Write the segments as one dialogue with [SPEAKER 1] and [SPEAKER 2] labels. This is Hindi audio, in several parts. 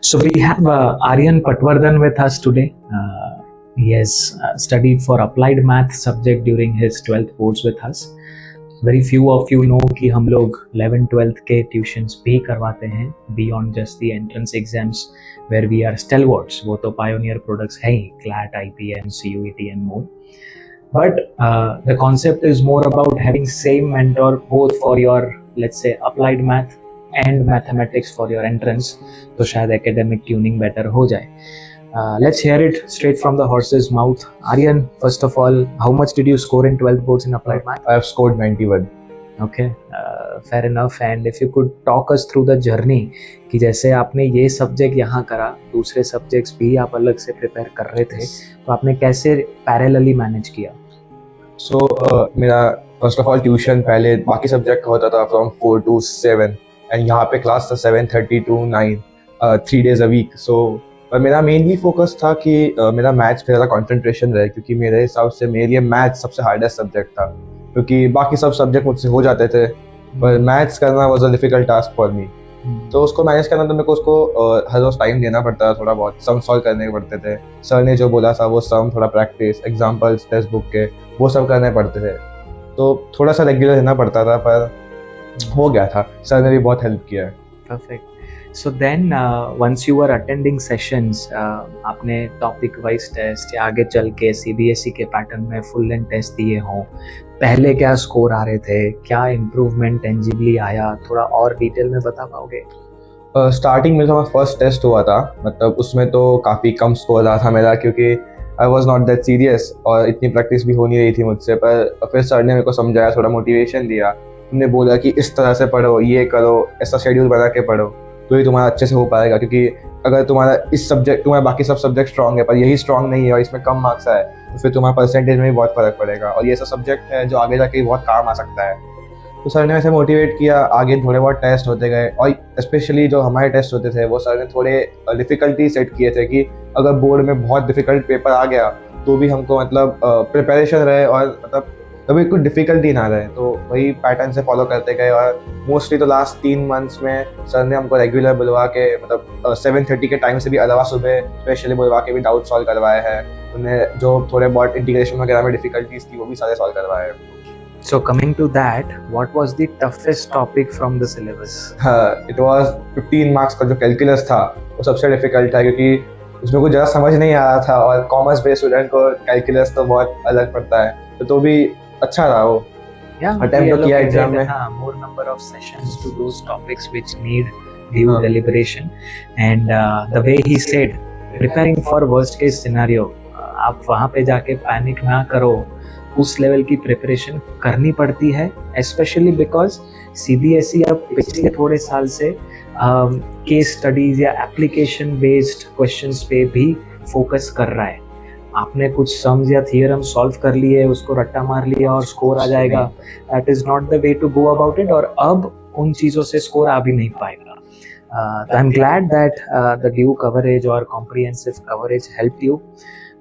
[SPEAKER 1] So we have Aryan Patwardhan with us today. He has studied for applied math subject during his 12th boards with us. Very few of you know कि हम लोग 11th-12th के ट्यूशंस भी करवाते हैं beyond just the entrance exams where we are stalwarts. वो तो pioneer products हैं ही, CLAT, IPM, CUET and more. But the concept is more about having same mentor both for your, let's say, applied math and mathematics for your entrance. तो शायद academic tuning better हो जाए. Let's hear it straight from the horse's mouth. Aryan, first of all, how much did you score in 12th boards in applied math?
[SPEAKER 2] I have scored 91.
[SPEAKER 1] Okay, fair enough. And if you could talk us through the journey कि जैसे आपने ये सब्जेक्ट यहाँ करा, दूसरे सब्जेक्ट्स भी आप अलग से प्रिपेयर कर रहे थे, तो आपने कैसे पैरेलली मैनेज किया?
[SPEAKER 2] So मेरा first of all ट्यूशन पहले बाकी सब्जेक्ट का होता था from 4 to 7 and यहाँ पे क्लास था 7:30 to 9, 3 days a week. So पर मेरा मेनली फोकस था कि मेरा मैथ्स पे ज़्यादा कॉन्सेंट्रेशन रहे, क्योंकि मेरे हिसाब से मेरे लिए मैथ्स सबसे हार्डेस्ट सब्जेक्ट था, क्योंकि बाकी सब सब्जेक्ट मुझसे हो जाते थे पर मैथ्स करना was a difficult task for me. तो उसको मैनेज करना तो मेरे को उसको हर रोज टाइम देना पड़ता था, थोड़ा बहुत सम सॉल्व करने पड़ते थे. सर ने जो बोला था वो सम, थोड़ा प्रैक्टिस, एग्जाम्पल्स टेक्स्ट बुक के वो सब करने पड़ते थे. तो थोड़ा सा रेगुलर रहना पड़ता था, पर हो गया था. सर ने भी बहुत हेल्प किया है.
[SPEAKER 1] Perfect. So then once you were attending sessions, आपने टॉपिक वाइज टेस्ट या आगे चल के CBSE के पैटर्न में फुल लेंथ टेस्ट दिए हों, पहले क्या स्कोर आ रहे थे, क्या इम्प्रूवमेंट टेंजिबली आया, थोड़ा और डिटेल में बता पाओगे?
[SPEAKER 2] स्टार्टिंग में तो हमारा फर्स्ट टेस्ट हुआ था, मतलब उसमें तो काफ़ी कम स्कोर रहा था मेरा, क्योंकि I was not that serious और इतनी प्रैक्टिस भी हो नहीं रही थी मुझसे. पर फिर सर ने मेरे को समझाया, थोड़ा मोटिवेशन दिया. उन्होंने बोला कि इस तरह से पढ़ो, ये करो, ऐसा शेड्यूल बना के पढ़ो तो ही तुम्हारा अच्छे से हो पाएगा, क्योंकि अगर तुम्हारा इस सब्जेक्ट, तुम्हारा बाकी सब सब्जेक्ट स्ट्रॉन्ग है पर यही स्ट्रॉन्ग नहीं है और इसमें कम मार्क्स आए, तो फिर तुम्हारा परसेंटेज में भी बहुत फर्क पड़ेगा और ये ऐसा सब्जेक्ट है जो आगे जाके बहुत काम आ सकता है. तो सर ने वैसे मोटिवेट किया. आगे थोड़े बहुत टेस्ट होते गए और स्पेशली जो हमारे टेस्ट होते थे वो सर ने थोड़े डिफ़िकल्टी सेट किए थे कि अगर बोर्ड में बहुत डिफ़िकल्ट पेपर आ गया तो भी हमको मतलब प्रिपरेशन रहे और मतलब कभी कुछ डिफ़िकल्टी ना रहे. तो वही पैटर्न से फॉलो करते गए और मोस्टली तो लास्ट 3 मंथ्स में सर ने हमको रेगुलर बुलवा के, मतलब 7:30 के टाइम से भी अलावा सुबह स्पेशली बुलवा के भी डाउट सॉल्व करवाए हैं. उन्हें जो थोड़े बहुत इंटीग्रेशन वगैरह में डिफ़िकल्टीज थी वो भी सारे सॉल्व करवाए हैं.
[SPEAKER 1] So coming to that, what was the toughest topic from the syllabus?
[SPEAKER 2] It was 15 marks का जो कैलकुलस था वो सबसे डिफ़िकल्ट था, क्योंकि उसमें कुछ ज़्यादा समझ नहीं आ रहा था और कॉमर्स बेस्ड स्टूडेंट को कैलकुलस तो बहुत अलग पड़ता है. तो भी अच्छा रहा वो.
[SPEAKER 1] Attempt
[SPEAKER 2] तो किया एग्जाम में.
[SPEAKER 1] more number of sessions to those topics which need due deliberation, and the way he said, preparing for worst case scenario, आप वहाँ पे जाके पैनिक ना करो, उस लेवल की प्रिपरेशन करनी पड़ती है, स्पेशली बिकॉज CBSE अब पिछले थोड़े साल से केस स्टडीज या एप्लीकेशन बेस्ड क्वेश्चंस पे भी फोकस कर रहा है. आपने कुछ सम्स या थियरम सॉल्व कर लिए, उसको रट्टा मार लिया और स्कोर आ जाएगा, that is not the way to go about it. और अब उन चीज़ों से स्कोर आ भी नहीं पाएगा. I am glad that the due coverage और कॉम्प्रिहेंसिव कवरेज हेल्प यू.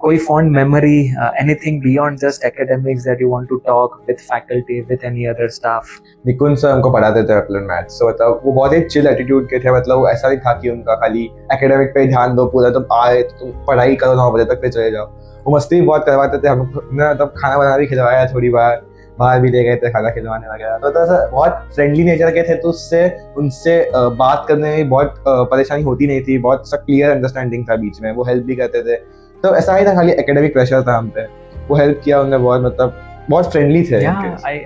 [SPEAKER 1] कोई fond memory, anything beyond just academics that you want to talk with faculty, with any other staff?
[SPEAKER 2] Nikunj sir हमको पढ़ाते थे अप्लाइड मैथ्स, तो मतलब वो बहुत ही चिल एटीट्यूड के थे. मतलब ऐसा नहीं था कि उनका खाली एकेडमिक पे ध्यान दो पूरा, तुम आए तो तुम पढ़ाई करो 9 बजे तक फिर चले जाओ. वो मस्ती भी बहुत करवाते थे. हमको मतलब खाना बनाना भी खिलवाया, थोड़ी बार बाहर भी ले गए थे खाना खिलवाने वगैरह. तो ऐसा बहुत फ्रेंडली नेचर के थे, तो उससे उनसे बात करने में बहुत परेशानी होती नहीं थी. बहुत सा क्लियर अंडरस्टैंडिंग था बीच में. वो हेल्प भी करते थे. तो ऐसा ही था, खाली एकेडमिक प्रेशर था हम पे. वो हेल्प किया उन्होंने बहुत, मतलब बहुत फ्रेंडली थे.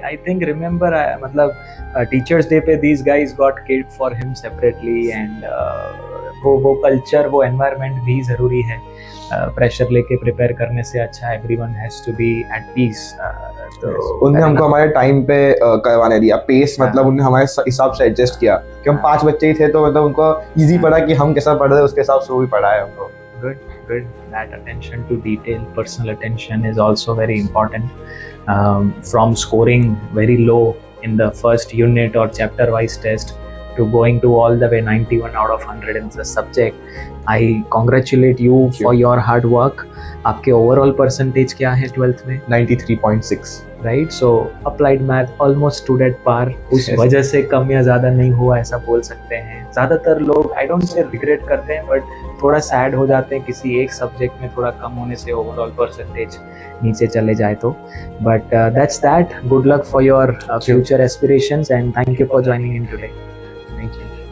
[SPEAKER 1] I think remember मतलब टीचर्स डे पे these guys got cake for him separately, and वो कल्चर, वो एनवायरनमेंट भी ज़रूरी है. प्रेशर लेके प्रिपेयर करने से अच्छा everyone has to be at peace. तो
[SPEAKER 2] उन्होंने हमको हमारे टाइम पे करवाने दिया. पेस मतलब उन्होंने हमारे हिसाब से एडजस्ट किया कि हम 5 बच्चे ही थे, तो मतलब उनको इजी पड़ा कि हम कैसा पढ़ रहे हैं उसके हिसाब से वो भी पढ़ाया हमको.
[SPEAKER 1] Good. That attention to detail, personal attention is also very important. From scoring very low in the first unit or chapter wise test to going to all the way 91 out of 100 in the subject. I congratulate you for your hard work. आपके ओवरऑल परसेंटेज क्या है 12th में?
[SPEAKER 2] 93.6.
[SPEAKER 1] Right. So applied math almost stood at par. उस
[SPEAKER 2] Yes.
[SPEAKER 1] वजह से कम या ज़्यादा नहीं हुआ ऐसा बोल सकते हैं. ज़्यादातर लोग आई डोंट से रिग्रेट करते हैं बट थोड़ा सैड हो जाते हैं किसी एक सब्जेक्ट में थोड़ा कम होने से ओवरऑल परसेंटेज नीचे चले जाए तो. But that's that. Good luck for your future aspirations and thank you for joining in today.
[SPEAKER 2] Thank you.